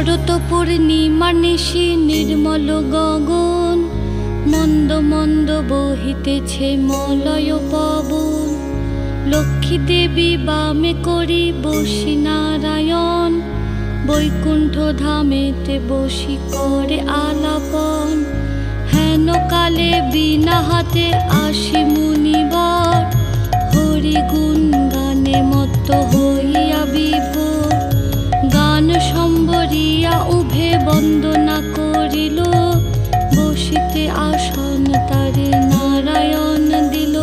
শরৎ পূর্ণিমার নিশি নির্মল গগন, মন্দ মন্দ বহিতেছে মলয় পবন। লক্ষ্মী দেবী বামে করি বসি নারায়ণ, বৈকুণ্ঠ ধামেতে বসি করে আলাপন। হেন কালে বিনা হাতে আসি মুনিবর, হরি গুণ গানে মত্ত হইয়া বিভোর। গান সম্বরিয়া উভে বন্দনা করিল, বসিতে আসন তারে নারায়ণ দিল।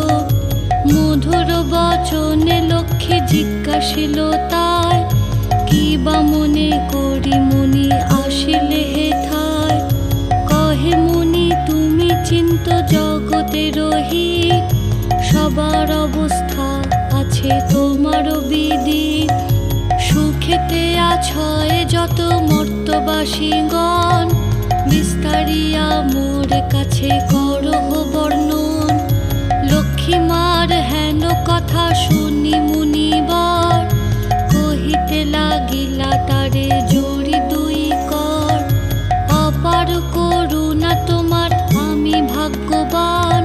মধুর বচনে লক্ষ্মী জিজ্ঞাসিল তাই, কি বা মনে করি মুনি আসিলে হেথায়। কহে মুনি তুমি চিন্ত জগতের হিত, সবার অবস্থা আছে তোমার বিদিত। সুখেতে আছয় যত মর্তবাসীগণ, বিস্তারিয়া মোর কাছে করহ বর্ণন। লক্ষ্মী মার হেন কথা শুনি মুনিবর, কহিতে লাগিলা তারে জড়ি দুই কর। অপার করুণা তোমার আমি ভাগ্যবান,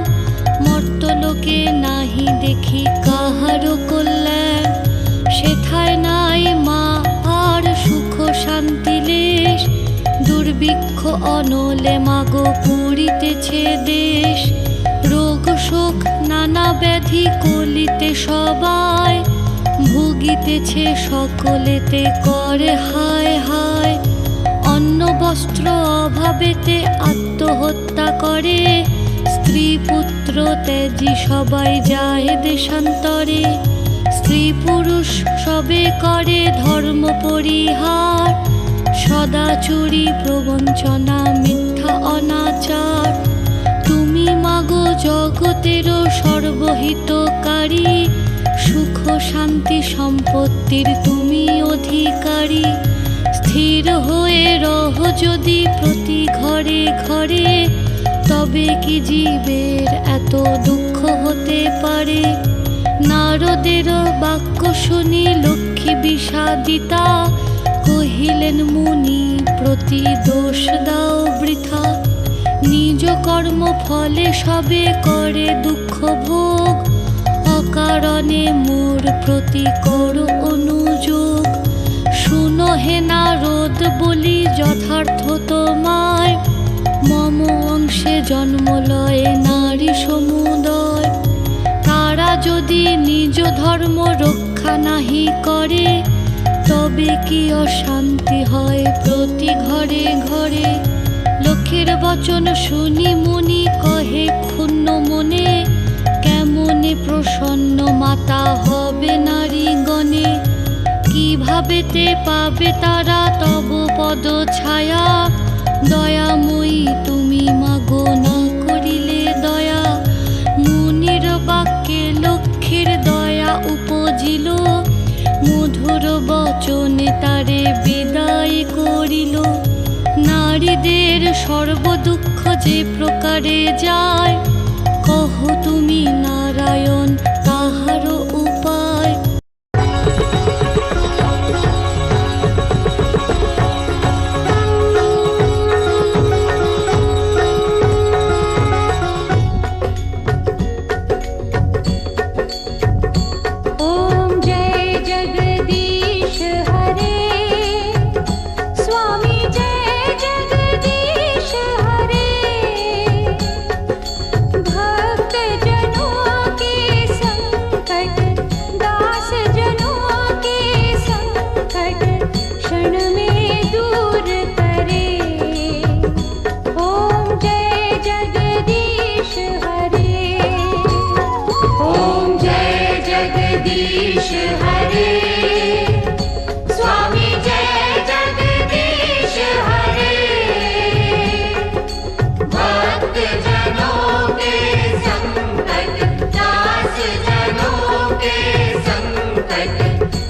মর্তলোকে নাহি দেখি কাহারো কল্যাণ। সেথায় নাই মা আর সুখ শান্তি লেশ, দুর্ভিক্ষ অনলে মাগো পুরিতেছে দেশ। রোগ শোক নানা ব্যাধি কলিতে সবাই, ভুগিতেছে সকলেতে করে হায় হায়। অন্ন বস্ত্র অভাবেতে আত্মহত্যা করে, স্ত্রী পুত্র ত্যাজি সবাই যায় দেশান্তরে। স্ত্রী পুরুষ সবে করে ধর্ম পরিহার, সদা চুরি প্রবঞ্চনা মিথ্যা অনাচার। তুমি মাগো জগতেরও সর্বহিতকারী, সুখ শান্তি সম্পত্তির তুমি অধিকারী। স্থির হয়ে রহ যদি প্রতি ঘরে ঘরে, তবে কি জীবের এত দুঃখ হতে পারে। নারদের বাক্য শুনি লক্ষ্মী বিষাদিতা, কহিলেন মুনি প্রতি দোষ দাও বৃথা। নিজ কর্ম ফলে সবে করে দুঃখ ভোগ, অকারণে মোর প্রতি করো অনুযোগ। শুনো হে নারদ বলি যথার্থ তোমায়, মম অংশে জন্ম লয়ে নারী সমুদয়। তারা যদি নিজ ধর্ম রক্ষা নাহি করে, তবে কি অশান্তি হয় প্রতি ঘরে ঘরে। লক্ষ্মীর বচন শুনি মুনি কহে ক্ষুণ্ণ মনে, কেমনে প্রসন্ন মাতা হবে নারীগণে। কিভাবেতে পাবে তারা তব পদ ছায়া, দয়াময়ী তুমি মাগো না করিলে দয়া। মুনির বাক্যে লক্ষ্মীর দয়া উপজিল, মধুর বচনে তারে বিদায় করিল। নারীদের সর্বদুঃখ যে প্রকারে যায়, কহ তুমি নারায়ণ তাহার উপায়।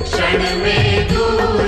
क्षण में दूर